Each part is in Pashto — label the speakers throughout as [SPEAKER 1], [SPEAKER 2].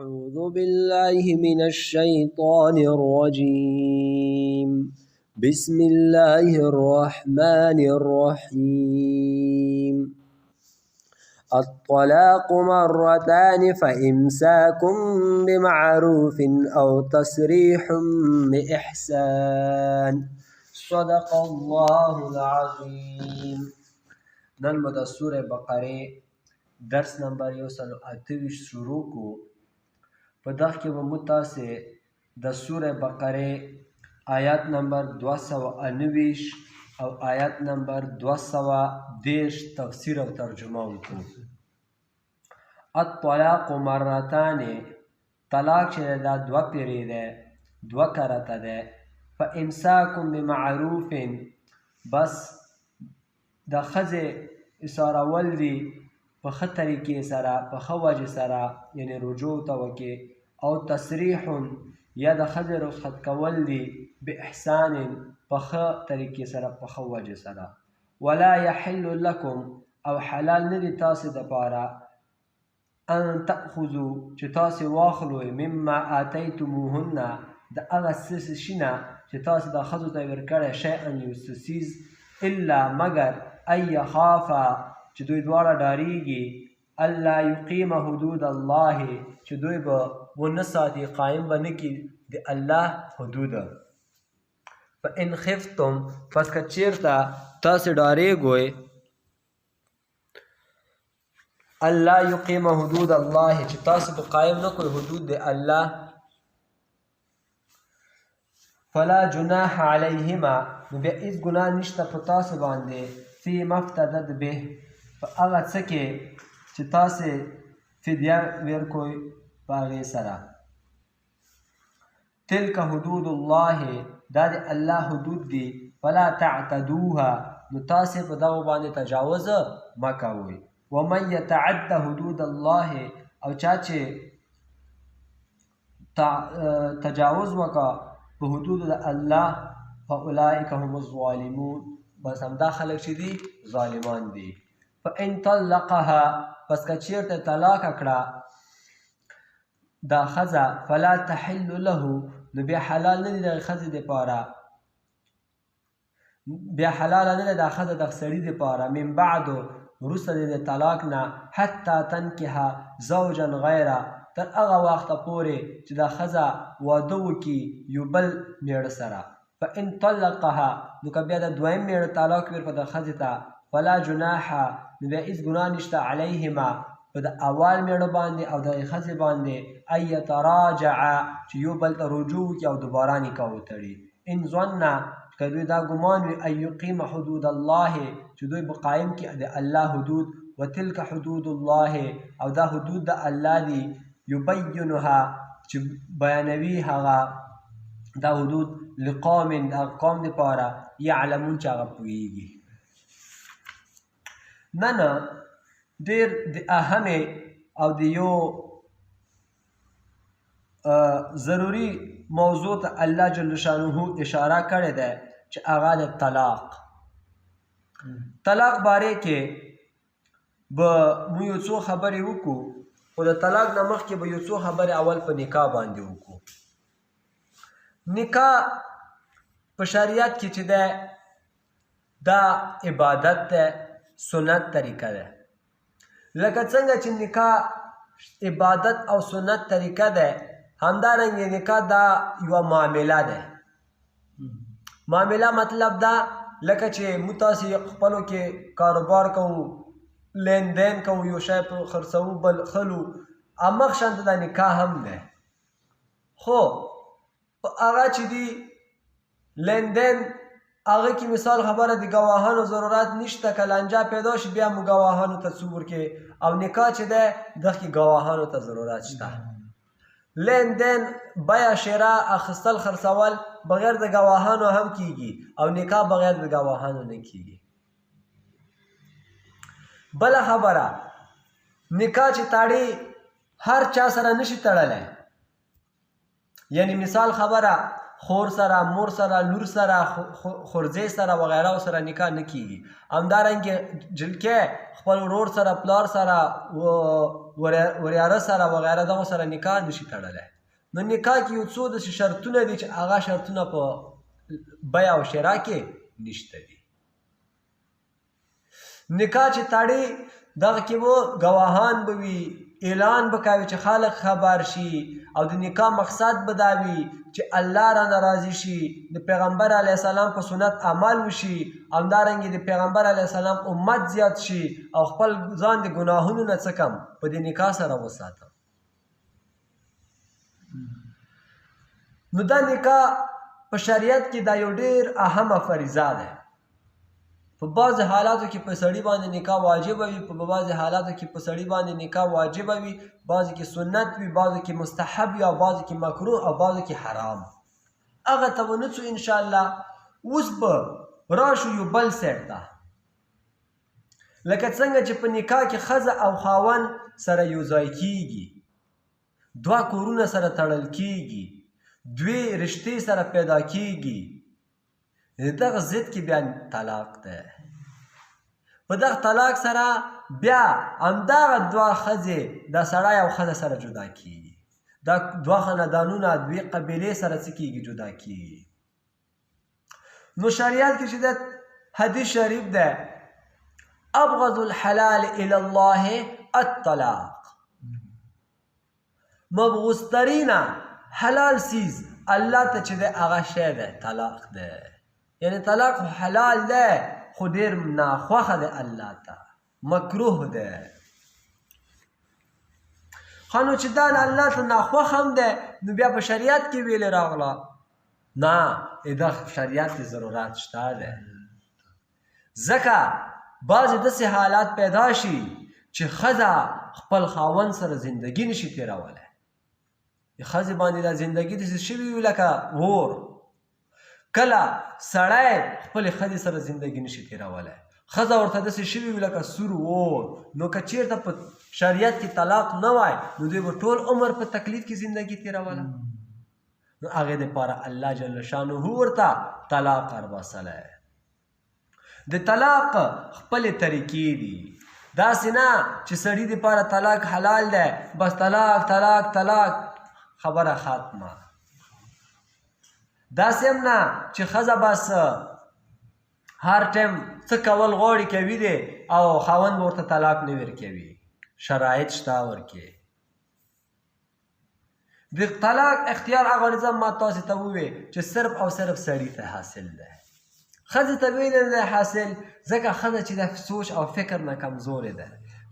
[SPEAKER 1] أعوذ بالله من الشيطان الرجيم بسم الله الرحمن الرحيم الطلاق مرتان فإمساك بمعروف أو تسريح بإحسان صدق الله العظيم. نن به د سوره بقره درس نمبر 128 شروع کو. په دغه کې به موږ تاسې د سوره بقره آیات نمبر 219 او آیات نمبر 230 تفسیر او ترجمه وکړو. الطلاق مرتان، طلاق چې دا دوه پیرې ده، دوه کرته ده. فامساکم بمعروف، بس د ښځې ایسارول دي په ښه طریقې سره، په ښه وجې سره، یعنې رجوع ته وکې. او تسریح، یا د ښځې رخصت کول دي باحسان، په ښه طریقې سره، په ښه وجې سره. ولا یحل لکم، او حلال نه دي تاسې دپاره ان تأخذوا، چې تاسې واخلوئ مما آتیتموهن، د هغه څه شي نه چې تاسې د ښځو ته یې ورکړی، شیئا یو څه څیز، الا مګر ان یخافا، چې دوی دواړه ډارېږي، الله یقیم حدود الله، چې دوی به ونه ساتي، قایم به نه کړي د الله حدود. فان خفتم، پس که چېرته تاسې ډارېږئ الله یقیم حدود الله، چې تاسې به قایم نه کړئ حدود د الله، فلا جناح علیهما، نو بیا هېڅ ګناه نشته په تاسو باندې، فی ما افتدت به، په هغه څه کې چې تاسې فدیه ورکوئ په هغې سره. تلک حدود الله، دا د الله حدود دي. فلا تعتدوها، نو تاسې په دغو باندې تجاوز مه کوئ. ومن یتعد حدود الله، او چا چې تجاوز وکړه په حدود د الله، فاولئک هم الظالمون، بس همدا خلک چې دي ظالمان دي. فان طلقها، پس که چېرته طلاق کړه دا ښځه، فلا تحل له، نو بیا حلال نه دي دغې ښځې دپاره، بیا حلاله نه ده دا ښځه دغه سړي دپاره، من بعدو، وروسته د طلاق نه، حتی تنکحه زوجا غیره، تر هغه وخته پورې چې دا ښځه واده وکړي یو بل میړه سره. فان طلقها، نو که بیا د دویم میړه طلاق ورکړه د ښځې ته، فلا جناح، نو بیا هېڅ ګناه نشته علیهما، په د اول میړه باندې او دغې ښځې باندې، ان یتراجعا، چې یو بل ته رجوع وکړي او دوباره نکاح وتړي. ان ظنه، که دوی دا ګمان وي ان یقیم حدود الله، چې دوی به قایم کړي د الله حدود. وتلک حدود الله، او دا حدود د الله دي. یبینها، چې بیانوي هغه دا حدود، لقوم، د قوم دپاره، یعلمون، چې هغه پوهېږي. نن ډېر د اهمې او د یو ضروري موضوع ته الله جل شانه اشاره کړې ده، چې هغه د طلاق. طلاق باره کې به موږ یو څو خبرې وکړو، خو د طلاق نه مخکې به یو څو خبرې اول په نکاح باندې وکړو. نکاح په شریعت کې چې ده، دا عبادت ده، سنت طریقه ده. لکه څنګه چې نکاح عبادت او سنت طریقه ده، همدارنګه نکاح دا یوه معامله ده. معامله مطلب دا لکه چې موږ تاسې خپلو کې کاروبار کوو، لین دین کوو، یو شی په خرڅوو بل خلو، همغه شانته دا نکاح هم ده. خو په هغه چې دي لین دین، هغه کې مثال خبره د ګواهانو ضرورت نشته، که لانجه پیدا شي بیا مو ګواهانو ته څه ورکړي، او نکاح چې ده دغه کې ګواهانو ته ضرورت شته. لین دین، بیع شراء، اخیستل خرڅول بغیر د ګواهانو هم کیږي، او نکاح بغیر د ګواهانو نه کیږي. بله خبره، نکاح چې تاړي هر چا سره نشي تړلی، یعنی مثال خبره خور سره، مور سره، لور سره، خورزی سره وغیره سره نکاح نه کیږي. همدارنګه جلکې خپل ورور سره، پلار سره، وریاره سره وغیره دغو سره نکاح نشي تړلی. نو نکاح کې یو څو داسې شرطونه دي چې هغه شرطونه په بیع او شرا کې نشته دي. نکاح چې تړي دغه کې به ګواهان به وي، اعلان به کوي چې خلک خبر شي، او د نکاح مقصد به دا وي چې الله رانه راضي شي، د پیغمبر علیه السلام په سنت عمل وشي، همدارنګې د پیغمبر علیه السلام امت زیات شي، او خپل ځان د ګناهونو نه څه کم په دې نکاح سره وساتم. نو دا نکاح په شریعت کې دا یو ډېر اهمه فریضه ده. په بعضې حالاتو کې په سړي باندې نکاح واجبه وي، په بعضې حالاتو کې په سړي باندې نکاح واجبه وي، بعضې کې سنت وي، بعضو کې مستحب وي، او بعضو کې مکروه، او بعضو کې حرام. هغه ته به نه څو انشاءالله. اوس به راشو یو بل سیټ ته، لکه څنګه چې په نکاح کې ښځه او خاوند سره یو ځای کیږي، دوه کورونه سره تړل کیږي، دوی رشتې سره پیدا کیږي. دغه ضد کې بیا طلاق ده. په دغه طلاق سره بیا همدغه دوه ښځې د سړی او ښځه سره جدا کیږي، دا دوه خاندانونه، دوی قبیلې سره څه کیږي، جدا کیږي. نو شریعت کې چې د حدیث شریف ده، ابغض الحلال الی الله الطلاق، مبغوض ترینه حلال سیز الله ته چې ده هغه شی ده طلاق ده. یعنی طلاق حلال ده خو ډېر ناخوښه ده الله ته، مکروه ده. ښه نو چې دا الله ته ناخوښ هم ده، نو بیا په شریعت کې ویلې راغله نه، دا شریعت کې ضرورت شته ده. ځکه بعضې داسې حالات پیدا شي چې ښځه خپل خاوند سره زندګي نشي تېرولی. ښځې باندې دا زندګي داسې شوي وي لکه اور. کله سړی خپلې ښځې سره زندګي نشي تېرولی، ښځه ورته داسې شوي وي لکه سور اور. نو که چېرته په شریعت کې طلاق نه وای، نو دوی به ټول عمر په تکلیف کې زندګي تېروله. نو هغې دپاره الله جل شانه ورته طلاق ورباسلی. د طلاق خپلې طریقې دي. داسې نه چې سړي دپاره طلاق حلال دی، بس طلاق طلاق طلاق خبره ختمه. داسې هم نه چې ښځه بس هر ټایم څه کول غواړي کوي دی، او خاوند به ورته طلاق نه ورکوي. شرایط شته ورکې. د طلاق اختیار هغه نظام ما تاسې ته وویل چې صرف او صرف سړي ته حاصل دی، ښځې ته ولې نه دی حاصل؟ ځکه ښځه چې د سوچ او فکر نه کمزورې ده،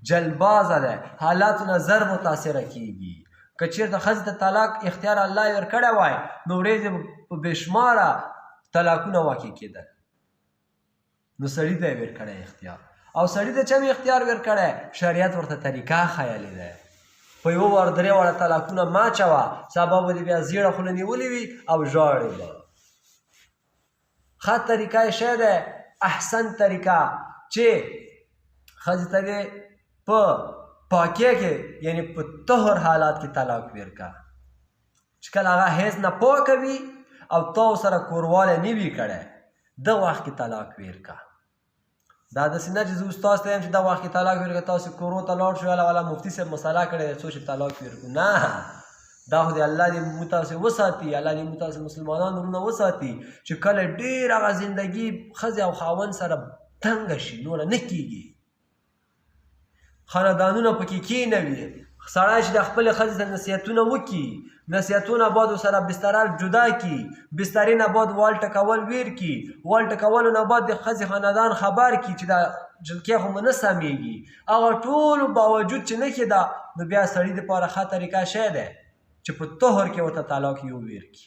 [SPEAKER 1] جلبازه ده، حالاتو نه زر متاثره کیږي. که چېرته ښځې ته طلاق اختیار الله یې ورکړی وای، نو ورځې په بېشماره طلاقونه واقع کېدل. نو سړي ته یې ورکړی اختیار. او سړي ته چا اختیار ورکړی؟ شریعت ورته طریقه ښیلې ده. په یو وار درې واړه طلاقونه ما اچوه، سبا به دې بیا زیړه خوله نیولې وي او ژاړې به. ښه طریقه یې شی دی، احسن طریقه چې ښځې ته دې په پاکۍ کې، یعنی په طهر حالات کې طلاق ورکړه. چې کله هغه حیض نه پاکه وي او تا سره کوروالی نه وي کړی، دغه وخت کې طلاق ورکړه. دا داسې نه چې زه اوس تاسو ته یم چې دغه وخت کې طلاق ورکړه، تاسې کورو ته لاړ شو والا مفتي صاحب مسله کړې ده څو چې طلاق ورکړو. نه، دا خو دې الله دې موږ تاسې وساتي، الله دې موږ تاسې مسلمانان ورونه وساتي چې کله ډېر هغه زندګي ښځې او خاوند سره تنګه شي، نوره نه کېږي، خاندانونه پکې کېنوي. سړی چې د خپلې ښځې ته نصیحتونه وکړي، نصیحتونه باید ورسره بستره جدا کړي، بسترې نه باید وال ټکول ویر کړي، وال ټکولو نه باید د ښځې خاندان خبر کړي چې دا جلکې خو مو نه سمېږي. هغه ټولو باوجود چې نه کېده، نو بیا سړي دپاره ښه طریقه شی دی چې په طهر کې ورته طلاق یو ویر کړي.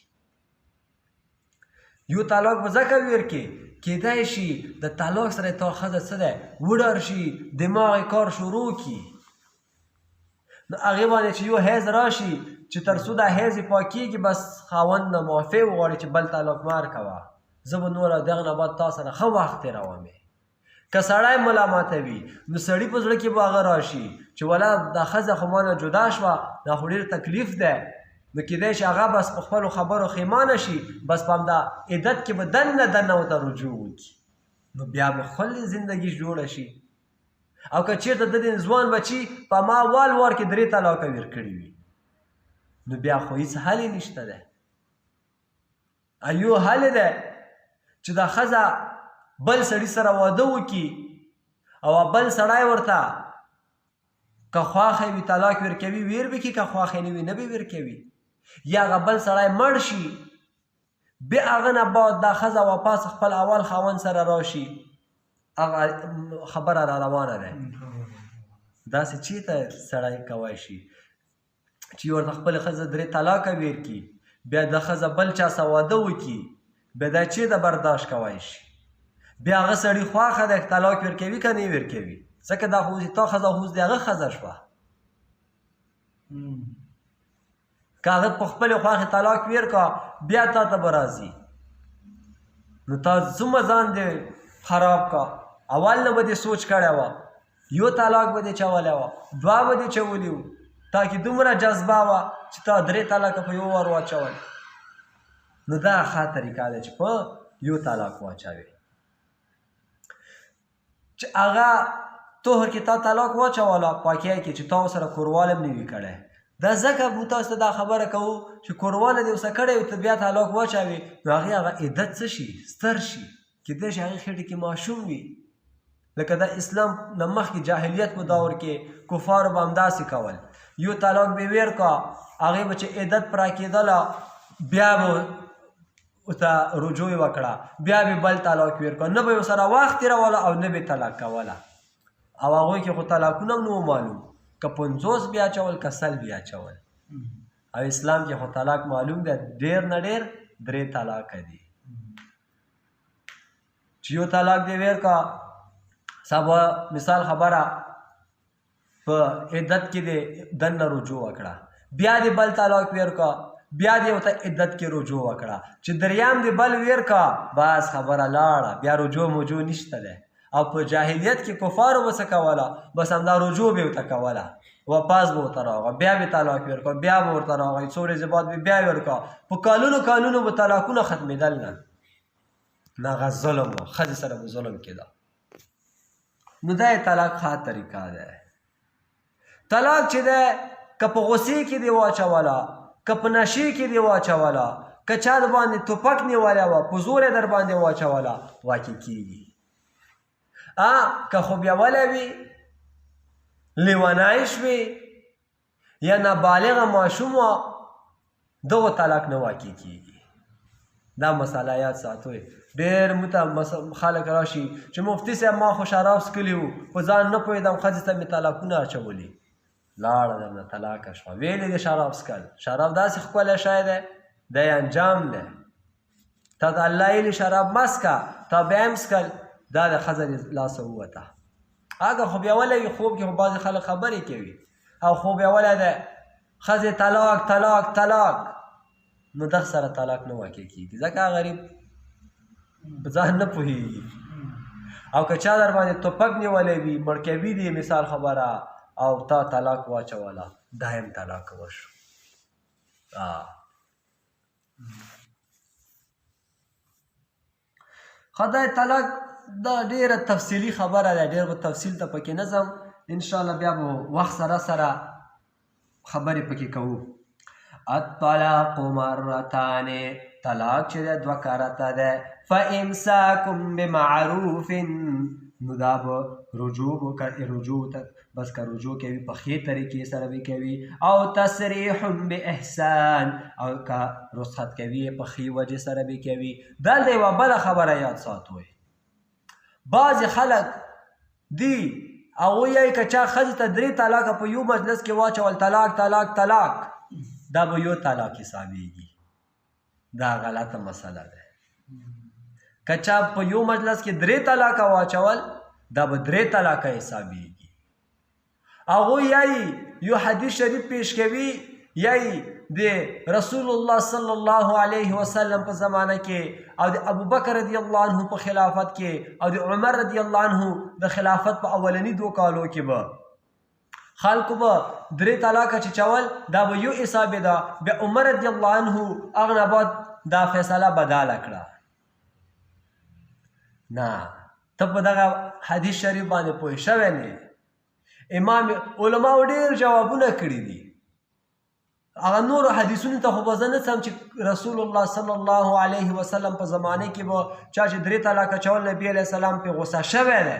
[SPEAKER 1] یو طلاق به ځکه ویر کړي، کېدای شي د طلاق سره تا ښځه څه دی وډار شي، دماغ یې کار شروع کړي. نو هغې باندې چې یو حیض راشي چې تر څو دا حیض یې پاکېږي، بس خاوند نه معافی وغواړي چې بل طلاق مه ورکوه، زه به نوره دغه نه بعد تا سره ښه وخت تېرومې. که سړی ملامتوي، نو سړي په زړه کې به هغه راشي چې ولا دا ښځه خو ما نه جدا شوه، دا خو ډېر تکلیف دی، نو کیدای شي هغه بس په خپلو خبرو خیمانه شي، بس په همدا عدت کې به دننه دننه ورته رجوع وکړي، نو بیا به خپل زندګي جوړه شي. او که چېرته د دې ځوان بچي په ما وار کې 3 طلاقه ویر کړي وي، نو بیا خو هېڅ حل یې نشته دی. یو حل دی چې دا ښځه بل سړي سره واده وکړي او بل سړی ورته که خواښه وي طلاق ورکوي، ویر به کړي، که خواښه نه وي نه به ویر کوي. یا هغه بل سړی مړ شي، بیا هغه نه بعد دا ښځه واپس خپل اول خاوند سره راشي، هغه خبره را روانه ده. داسې چېرته سړی کوی شي چې ورته خپلې ښځه 3 طلاقه ویر کړي، بیا د ښځه بل چا سره واده وکړي، بیا دا چېرته برداشت کوی شي؟ بیا هغه سړي خواښه ده طلاق ورکوي که نه ورکوي، ځکه دا خو تا ښځه خو د هغه ښځه شوه. که هغه په خپلې خواښې طلاق ویر که بیا تا ته به راځي، نو تا څومره ځان دې خراب کا. اول نه به دې سوچ کړی وه، یو طلاق به دې چولی وه، 2 به دې چولی وو، تا کې دومره جذبه وه چې تا 3 طلاقه په یو وار واچول. نو دا ښه طریقه ده چې په یو طلاق واچوې. چې هغه طهر کې تا طلاق واچوله پاکیه کې چې تا ورسره کوروالی هم نه وي کړی، دا ځکه موږ تاسو ته دا خبره کوو چې کوروالی دې ورسره کړی وي، ته بیا طلاق واچوې، نو هغې هغه عدت څه شي؟ ستر شي. کیدای شي هغې خېټې کې ماشوم وي. لکه د اسلام نه مخکې جاهلیت په دور کې کفارو به همداسې کول، یو طلاق به ویر کا، هغې به چې عدت پوره کېدله بیا به ورته رجوع یې وکړه، بیا به بل طلاق ویر کا، نه به یې ورسره وخت تېروله او نه به یې طلاق کوله. او هغوی کې خو طلاقونه هم نه و معلوم، که 50 بیا اچول که 100 بیا اچول. او اسلام کې خو طلاق معلوم دی، ډېر نه ډېر 3 طلاقه دي. چې یو طلاق دې ویر کا، سبا مثال خبره په عدت کې دې دننه رجوع وکړه، بیا دې بل طلاق ویر کا، بیا دې ورته عدت کې رجوع وکړه، چې دریم دې بل ویر کا، بس خبره لاړه، بیا رجوع موجوع نشته دی. او په جاهلیت کې کفارو به څه کوله، بس همدا رجوع به ورته کوله، واپس به ورته راغله، بیا به طلاق ویر کا، بیا به ورته راغی، څو ورځې بعد به بیا ویر کا، په کالونو به طلاقونه ختمېدل نه. نه هغه ظلم و، ښځې سره به ظلم کېده. نو دا یې طلاق ښه طریقه ده. طلاق چې ده که په غصې کې دې واچوله، که په نشې کې دې واچوله، که چا د باندې توپک نیولی وه په زور یې در باندې واچوله، واقع کېږي. که خو بیولی وي، لیونی شوې یا نابالغه ماشوم وه، دغو طلاق نه واقع کېږي. دا مسله یاد ساتئ. ډېر موږ ته خلک راشي چې مفتي صاحب ما خو شراب څکلي وو، په ځان نه پوهېدم، ښځې ته مې طلاقونه اچولي، لاړه درنه طلاقه شوه. ویلې دې شراب څکل، شراب داسې ښکلی شی دی، دا یې انجام دی. تا ته الله ویلي شراب مه څکه، تا بیا هم څکل، دا د ښځه د لاسه ووته. هغه خو بیولی وي، خوب کې خو بعضې خلک خبرې کوي، او خوب بیولی دی، ښځې طلاق طلاق طلاق، نو دغه سره طلاق نه واقع کېږي، ځکه غریب په ځان نه پوهېږي. او که چا در باندې توپک نیولی وي، مړکوي دي مثال خبره، او تا طلاق واچوله، دا هم طلاق وشو. خدای طلاق دا ډېره تفصیلي خبره ده، ډېر به تفصیل ته پکې نه ځم، انشاءالله بیا به وخت سره خبرې پکې کوو. الطلاق مرتان، طلاق چې ده 2 کرته ده. فامساکم بمعروف، نو دا به رجوع ته بس که رجوع کوي په ښې طریقې سره به کوي، او تسریح باحسان، او که رخصت کوي په ښې وجې سره به کوي. دلته یوه بله خبره یاد ساتئ، بعضې خلک دي هغوی یایي که چا ښځې ته 3 طلاقه په یو مجلس کې واچول، طلاق طلاق طلاق، دا به یو طلاق حسابېږي. دا غلطه مسله ده. که چا په یو مجلس کې 3 طلاقه واچول، دا به 3 طلاقه حسابېږي. هغوی یایي یو حدیث شریف پیش کوي، یایي د رسول الله صلی الله علیه وسلم په زمانه کې، او د ابوبکر رضی الله عنه په خلافت کې، او د عمر رضی الله عنه د خلافت په اولني 2 کالو کې به خلکو به 3 طلاقه چې چول دا به یو حساب ده. بیا عمر رضی الله عنه هغه نه بعد دا فیصله بداله کړه. نه ته په دغه حدیث شریف باندې پوه شوی نه. امام علماو ډېر جوابونه کړي دي. هغه نورو حدیثونو ته خو به زه نه څم چې رسول الله صلی الله علیه وسلم په زمانه کې به چا چې 3 طلاقه چول نبي علیه السلام پې غوسه شوی دی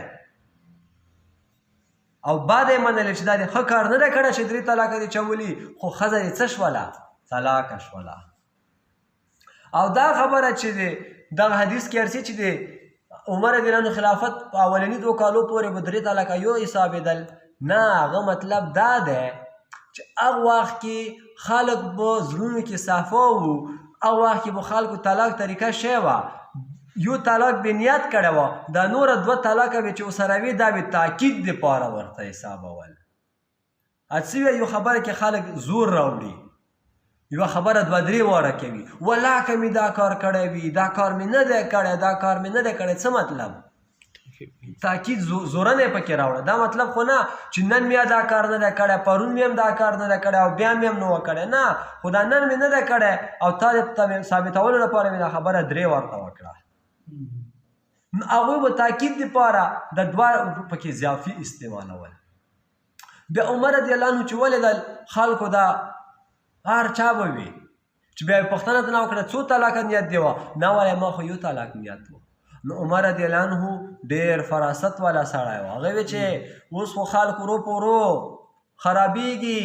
[SPEAKER 1] او بعد یې منلی چې دا دې ښه کار نه دی کړی چې 3 طلاقه دې چولي، خو ښځه دې څه شوله؟ طلاقه شوله. او دا خبره چې دی دغه حدیث کې ارسي چې دی عمر رضی الله عنه خلافت په اولني 2 کالو پورې به 3 طلاقه یو حسابېدل. نه هغه مطلب دا دی چې هغه وخت کې خلک به زړونو کې صافه وو، هغه وخت کې به خلکو طلاق طریقه شوې وه، یو طلاق به نیت کړی وه، دا نوره 2 طلاقه به چې ورسره وي دا به تاکید دپاره ورته حسابول. څه یو خبره کې خلک زور راوړي، یوه خبره 2-3 واره کوي، ولاکه مې دا کار کړی وي، دا کار مې نه دی کړی، دا کار مې نه دی کړی. څه مطلب؟ تاکید زورن یې پکې راوړه. دا مطلب خو نه چې نن مې دا کار نه دی کړی، پرون مې هم دا کار نه دی کړی او بیا مې هم نه و کړی. نه خو دا نن مې نه دی کړی او تا ته ثابتولو لپاره مې دا خبره 3 ورته وکړه. هغوی به تاکید دپاره د 2 پکې اضافي استعمالول. بیا عمر رضی الله عنه چې ولیدل خلکو دا هر چا به وي چې بیا یې پوښتنه ترنه وکړه 2 طلاقه نیت دی وه؟ نه وایي ما خو یو طلاق نیت و. نو عمر رضی الله عنه ډېر فراست والا سړی و. هغه وی چې اوس خو خلک ورو په ورو خرابېږي،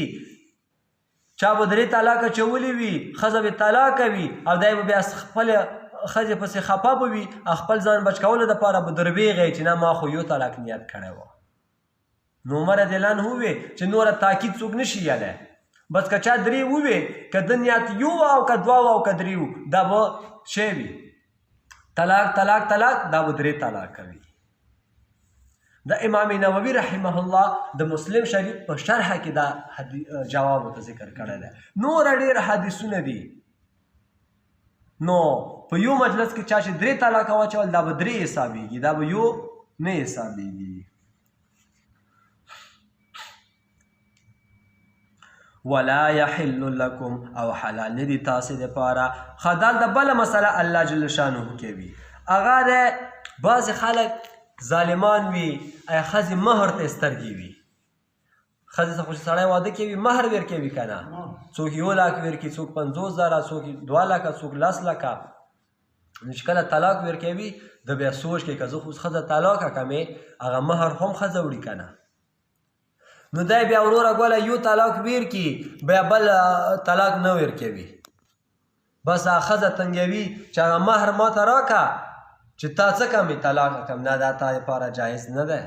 [SPEAKER 1] چا به 3 طلاقه چولي وي، ښځه به طلاقه وي او دی به بیا خپلې ښځې پسې خفه به وي، خپل ځان بچ کولو دپاره به دربېغی چې نه ما خو یو طلاق نیت کړی و. نو عمر رضی الله عنه ووی چې نوره تاکید څوک نشي یلی، بس که چا 3 ووی که د نیت یو او که 2 او که 3 دا به شی وي طلاق طلاق طلاق، دا به 3 طلاق کوي. د امام نووي رحمه الله د مسلم شریف په شرحه کې دا جواب ورته ذکر کړی دی. نور ډېر حدیثونه دي. نو په یو مجلس کې چا چې 3 طلاقه واچول دا به 3 حسابېږي، دا به یو نه حسابېږي. ولا يحل لكم او حلال ندی تاسو دپاره. خدال د بله مسله الله جل شانه کوي. هغه د بعضې خلک ظالمان وي، ښځې مهر ته سترګې وي. ښځې څه خو چې سړی واده کوي مهر ورکوي که نه، څوک 1 لاک ورکوي، څوک 50,000، څوک 2 لکه، څوک 10 لکه. نو چې کله طلاق ورکوي د بیا سوچ کوي که زه خو ښځه طلاقه کړمې هغه مهر هم ښځه وړي که نه. نو دی بیا وروره ګوله یو طلاق ورکړي بیا بل طلاق نه ورکوي، بس هغه ښځه تنګوي چې هغه مهر ما ته راکړه چې تا څه کمې طلاق کړم. نه دا تا لپاره جایز نه دی،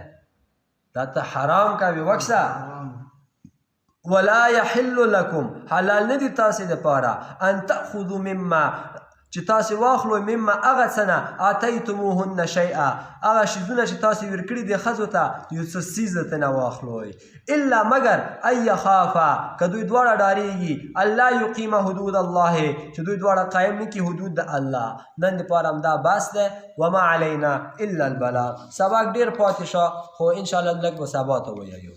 [SPEAKER 1] دا ته حرام کوي. وکسه ولا يحل لكم حلال نه دي تاسې دپاره ان تأخذوا مما چې تاسې واخلو مما هغه څه نه اتیتموهن شیئا هغه شیزونه چې تاسې ورکړي دي ښځو ته یو څه څیز ته نه واخلوئ الا مگر ان یخافا که دوی دواړه ډارېږي الله یقیم حدود الله چې دوی دواړه قایم نه کړي حدود د الله. نن دپاره همدا بس دی. وما علینا الا البلاغ. سبق ډېر پاتې شو خو انشاءالله لږ به سبا ته ووایو.